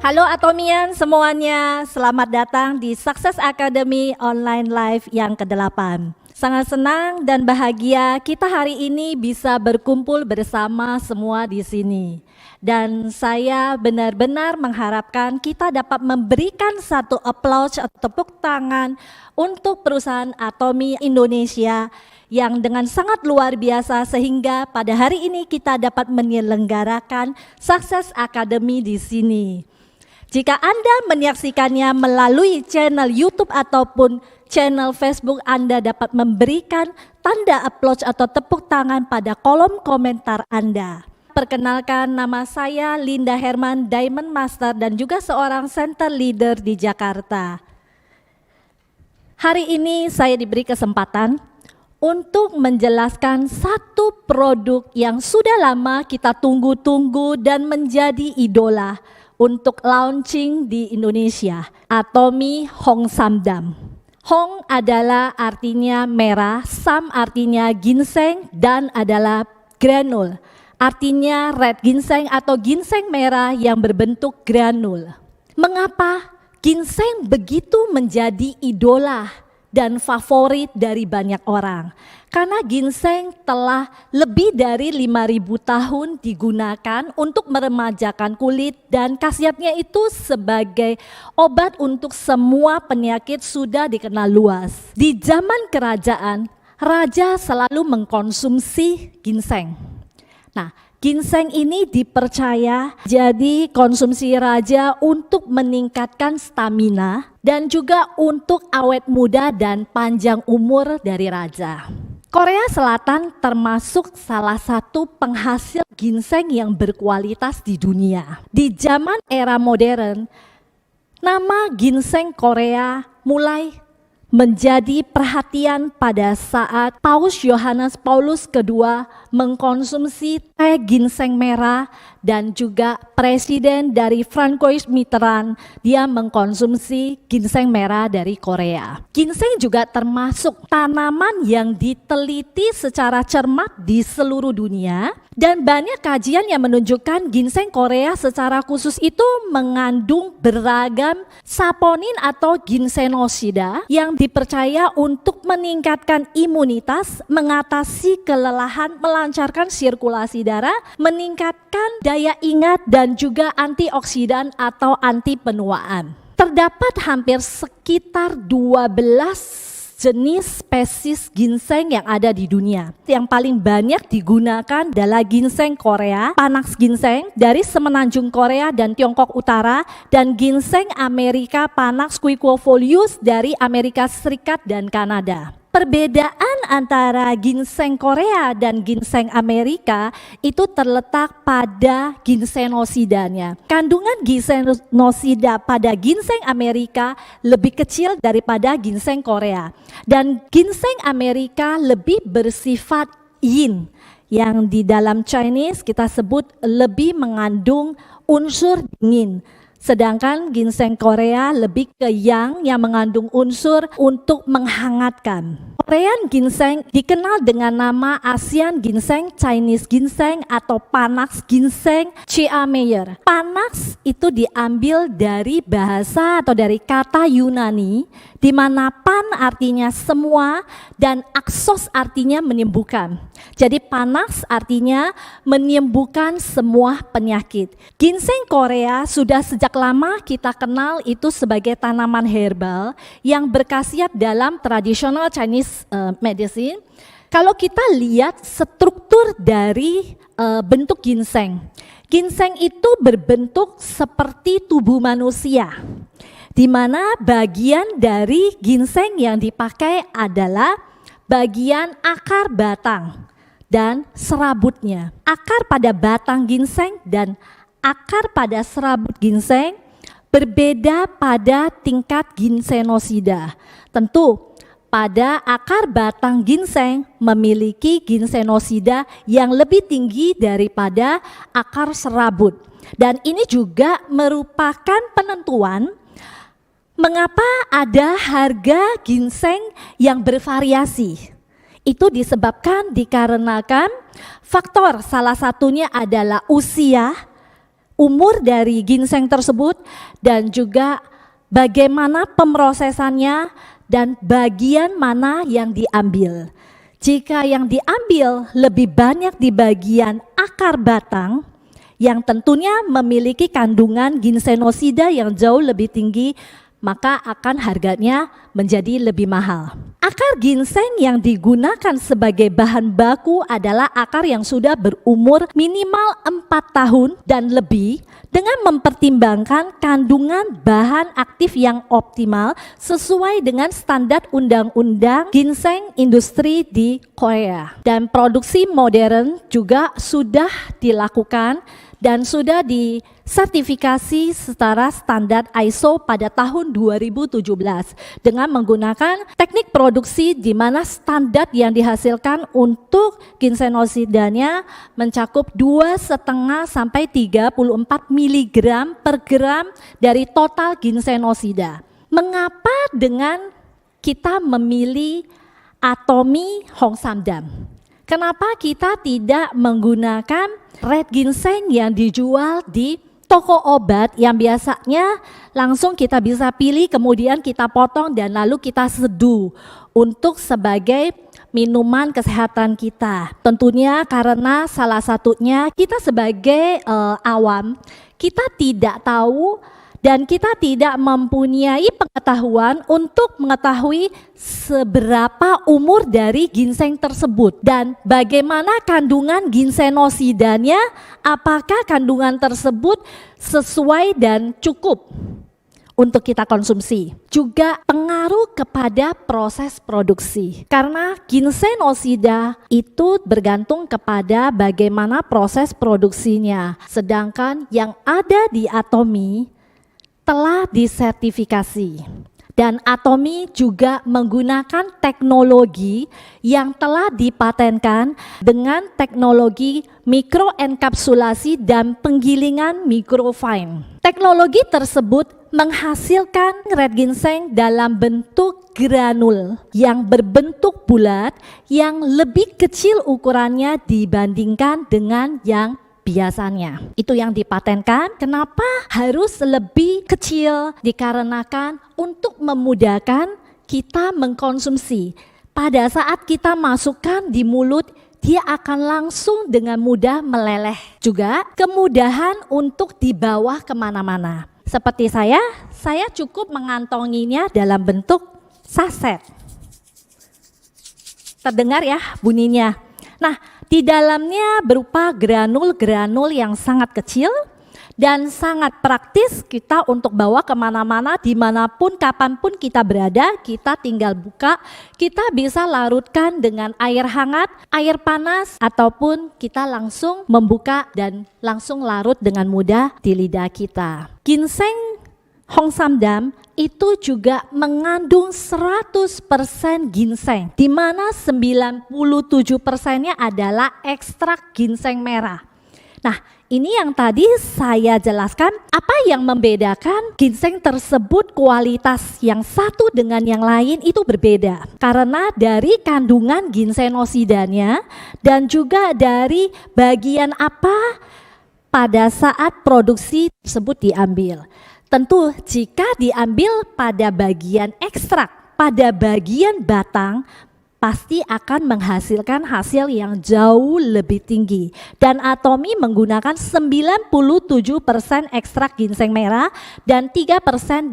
Halo Atomian semuanya, selamat datang di Success Academy Online Live yang ke-8. Sangat senang dan bahagia kita hari ini bisa berkumpul bersama semua di sini. Dan saya benar-benar mengharapkan kita dapat memberikan satu applause atau tepuk tangan untuk perusahaan Atomi Indonesia yang dengan sangat luar biasa sehingga pada hari ini kita dapat menyelenggarakan Success Academy di sini. Jika Anda menyaksikannya melalui channel YouTube ataupun channel Facebook, Anda dapat memberikan tanda applause atau tepuk tangan pada kolom komentar Anda. Perkenalkan, nama saya Linda Herman, Diamond Master dan juga seorang Center Leader di Jakarta. Hari ini saya diberi kesempatan untuk menjelaskan satu produk yang sudah lama kita tunggu-tunggu dan menjadi idola untuk launching di Indonesia, Atomi Hong Samdam. Hong adalah artinya merah, Sam artinya ginseng, dan adalah granul, artinya red ginseng atau ginseng merah yang berbentuk granul. Mengapa ginseng begitu menjadi idola dan favorit dari banyak orang? Karena ginseng telah lebih dari 5.000 tahun digunakan untuk meremajakan kulit dan khasiatnya itu sebagai obat untuk semua penyakit sudah dikenal luas. Di zaman kerajaan, raja selalu mengkonsumsi ginseng. Nah, ginseng ini dipercaya jadi konsumsi raja untuk meningkatkan stamina dan juga untuk awet muda dan panjang umur dari raja. Korea Selatan termasuk salah satu penghasil ginseng yang berkualitas di dunia. Di zaman era modern, nama ginseng Korea mulai menjadi perhatian pada saat Paus Yohanes Paulus II mengkonsumsi teh ginseng merah dan juga Presiden dari Francois Mitterrand dia mengkonsumsi ginseng merah dari Korea. Ginseng juga termasuk tanaman yang diteliti secara cermat di seluruh dunia dan banyak kajian yang menunjukkan ginseng Korea secara khusus itu mengandung beragam saponin atau ginsenosida yang dipercaya untuk meningkatkan imunitas, mengatasi kelelahan, melancarkan sirkulasi darah, meningkatkan daya ingat dan juga antioksidan atau anti penuaan. Terdapat hampir sekitar 12 jenis spesies ginseng yang ada di dunia. Yang paling banyak digunakan adalah ginseng Korea, Panax ginseng dari semenanjung Korea dan Tiongkok Utara, dan ginseng Amerika Panax quiquefolius dari Amerika Serikat dan Kanada. Perbedaan antara ginseng Korea dan ginseng Amerika itu terletak pada ginseноsidanya. Kandungan ginsenosida pada ginseng Amerika lebih kecil daripada ginseng Korea. Dan ginseng Amerika lebih bersifat yin, yang di dalam Chinese kita sebut lebih mengandung unsur dingin. Sedangkan ginseng Korea lebih ke yang mengandung unsur untuk menghangatkan. Korean ginseng dikenal dengan nama Asian ginseng, Chinese ginseng atau Panax ginseng, Chia Meyer. Panax itu diambil dari bahasa atau dari kata Yunani di mana pan artinya semua dan aksos artinya menyembuhkan. Jadi Panax artinya menyembuhkan semua penyakit. Ginseng Korea sudah sejak lama kita kenal itu sebagai tanaman herbal yang berkhasiat dalam tradisional Chinese medicine. Kalau kita lihat struktur dari bentuk ginseng, ginseng itu berbentuk seperti tubuh manusia, di mana bagian dari ginseng yang dipakai adalah bagian akar batang dan serabutnya. Akar pada batang ginseng dan akar pada serabut ginseng berbeda pada tingkat ginsenosida. Tentu pada akar batang ginseng memiliki ginsenosida yang lebih tinggi daripada akar serabut. Dan ini juga merupakan penentuan mengapa ada harga ginseng yang bervariasi. Itu disebabkan dikarenakan faktor salah satunya adalah usia, umur dari ginseng tersebut, dan juga bagaimana pemrosesannya dan bagian mana yang diambil. Jika yang diambil lebih banyak di bagian akar batang, yang tentunya memiliki kandungan ginsenosida yang jauh lebih tinggi, maka akan harganya menjadi lebih mahal. Akar ginseng yang digunakan sebagai bahan baku adalah akar yang sudah berumur minimal 4 tahun dan lebih, dengan mempertimbangkan kandungan bahan aktif yang optimal sesuai dengan standar undang-undang ginseng industri di Korea. Dan produksi modern juga sudah dilakukan dan sudah disertifikasi secara standar ISO pada tahun 2017 dengan menggunakan teknik produksi di mana standar yang dihasilkan untuk ginseноsidanya mencakup 2,5 sampai 34 mg per gram dari total ginsenosida. Mengapa dengan kita memilih Atomy Hongsamdam? Kenapa kita tidak menggunakan red ginseng yang dijual di toko obat yang biasanya langsung kita bisa pilih, kemudian kita potong dan lalu kita seduh untuk sebagai minuman kesehatan kita? Tentunya karena salah satunya kita sebagai awam, kita tidak tahu dan kita tidak mempunyai pengetahuan untuk mengetahui seberapa umur dari ginseng tersebut dan bagaimana kandungan ginseноsidanya, apakah kandungan tersebut sesuai dan cukup untuk kita konsumsi. Juga pengaruh kepada proses produksi, karena ginsenosida itu bergantung kepada bagaimana proses produksinya, sedangkan yang ada di Atomy telah disertifikasi. Dan Atomy juga menggunakan teknologi yang telah dipatenkan dengan teknologi mikroenkapsulasi dan penggilingan mikrofine. Teknologi tersebut menghasilkan red ginseng dalam bentuk granul yang berbentuk bulat yang lebih kecil ukurannya dibandingkan dengan yang biasanya. Itu yang dipatenkan. Kenapa harus lebih kecil? Dikarenakan untuk memudahkan kita mengkonsumsi. Pada saat kita masukkan di mulut, dia akan langsung dengan mudah meleleh. Juga kemudahan untuk dibawa kemana-mana. Seperti saya cukup mengantonginya dalam bentuk saset. Terdengar ya bunyinya. Nah, di dalamnya berupa granul-granul yang sangat kecil dan sangat praktis kita untuk bawa kemana-mana, dimanapun, kapanpun kita berada, kita tinggal buka, kita bisa larutkan dengan air hangat, air panas, ataupun kita langsung membuka dan langsung larut dengan mudah di lidah kita. Ginseng Hongsamdam itu juga mengandung 100% ginseng, di mana 97%-nya adalah ekstrak ginseng merah. Nah, ini yang tadi saya jelaskan, apa yang membedakan ginseng tersebut kualitas yang satu dengan yang lain itu berbeda. Karena dari kandungan ginseноsidanya dan juga dari bagian apa pada saat produksi tersebut diambil. Tentu jika diambil pada bagian ekstrak, pada bagian batang, pasti akan menghasilkan hasil yang jauh lebih tinggi. Dan Atomy menggunakan 97% ekstrak ginseng merah dan 3%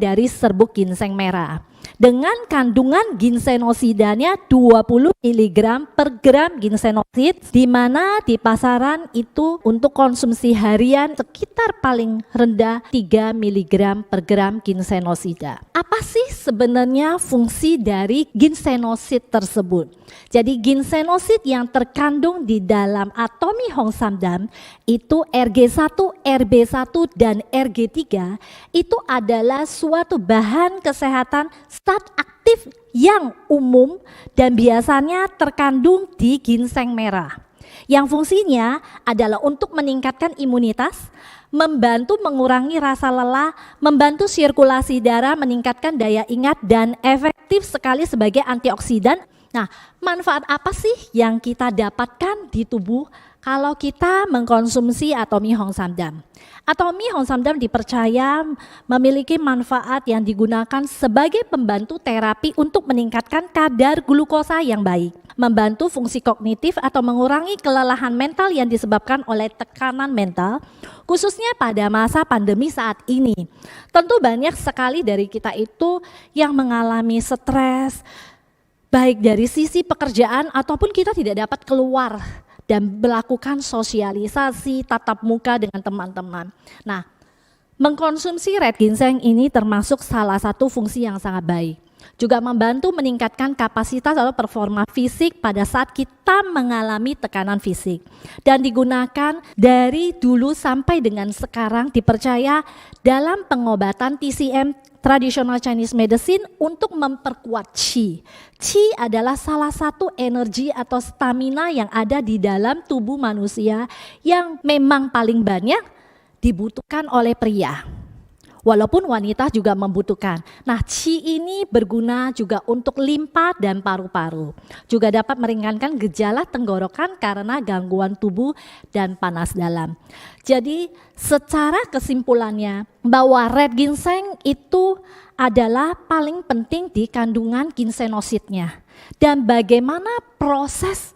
dari serbuk ginseng merah. Dengan kandungan ginseноsidanya 20 mg per gram ginsenosid, di mana di pasaran itu untuk konsumsi harian sekitar paling rendah 3 mg per gram ginsenosida. Apa sih sebenarnya fungsi dari ginsenosid tersebut? Jadi ginsenosid yang terkandung di dalam Atomy Hongsamdam itu RG1, RB1, dan RG3 itu adalah suatu bahan kesehatan zat aktif yang umum dan biasanya terkandung di ginseng merah. Yang fungsinya adalah untuk meningkatkan imunitas, membantu mengurangi rasa lelah, membantu sirkulasi darah, meningkatkan daya ingat, dan efektif sekali sebagai antioksidan. Nah, manfaat apa sih yang kita dapatkan di tubuh kalau kita mengkonsumsi Atomy Hong Samdam. Atomy Hong Samdam dipercaya memiliki manfaat yang digunakan sebagai pembantu terapi untuk meningkatkan kadar glukosa yang baik, membantu fungsi kognitif atau mengurangi kelelahan mental yang disebabkan oleh tekanan mental, khususnya pada masa pandemi saat ini. Tentu banyak sekali dari kita itu yang mengalami stres, baik dari sisi pekerjaan ataupun kita tidak dapat keluar dan melakukan sosialisasi tatap muka dengan teman-teman. Nah, mengkonsumsi red ginseng ini termasuk salah satu fungsi yang sangat baik. Juga membantu meningkatkan kapasitas atau performa fisik pada saat kita mengalami tekanan fisik. Dan digunakan dari dulu sampai dengan sekarang dipercaya dalam pengobatan TCM traditional Chinese medicine untuk memperkuat qi. Qi adalah salah satu energi atau stamina yang ada di dalam tubuh manusia yang memang paling banyak dibutuhkan oleh pria. Walaupun wanita juga membutuhkan. Nah, qi ini berguna juga untuk limpa dan paru-paru. Juga dapat meringankan gejala tenggorokan karena gangguan tubuh dan panas dalam. Jadi, secara kesimpulannya bahwa red ginseng itu adalah paling penting di kandungan ginsenositnya. Dan bagaimana proses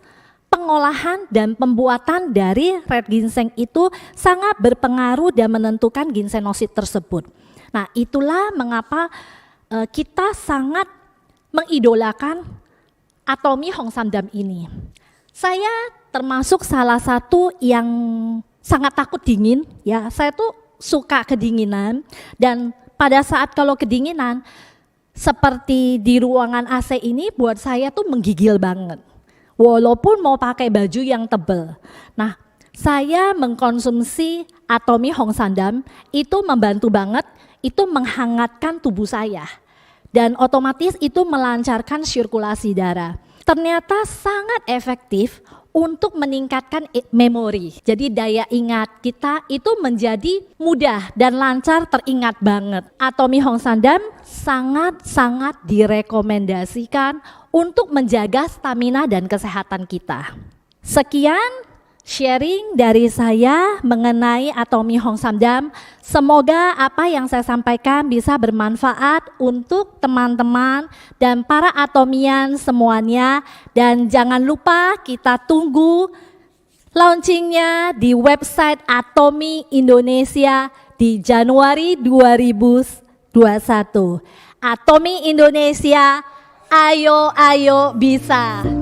pengolahan dan pembuatan dari red ginseng itu sangat berpengaruh dan menentukan ginsenosit tersebut. Nah, itulah mengapa kita sangat mengidolakan Atomy Hong Samdam ini. Saya termasuk salah satu yang sangat takut dingin, ya. Saya tuh suka kedinginan dan pada saat kalau kedinginan seperti di ruangan AC ini buat saya tuh menggigil banget. Walaupun mau pakai baju yang tebal. Nah, saya mengkonsumsi Atomy Hong Samdam itu membantu banget, itu menghangatkan tubuh saya. Dan otomatis itu melancarkan sirkulasi darah. Ternyata sangat efektif untuk meningkatkan memori. Jadi daya ingat kita itu menjadi mudah dan lancar teringat banget. Atomy Hong Samdam sangat-sangat direkomendasikan untuk menjaga stamina dan kesehatan kita. Sekian sharing dari saya mengenai Atomy Hong Samdam. Semoga apa yang saya sampaikan bisa bermanfaat untuk teman-teman dan para atomian semuanya. Dan jangan lupa kita tunggu launchingnya di website Atomy Indonesia di Januari 2021. Atomy Indonesia, ayo bisa.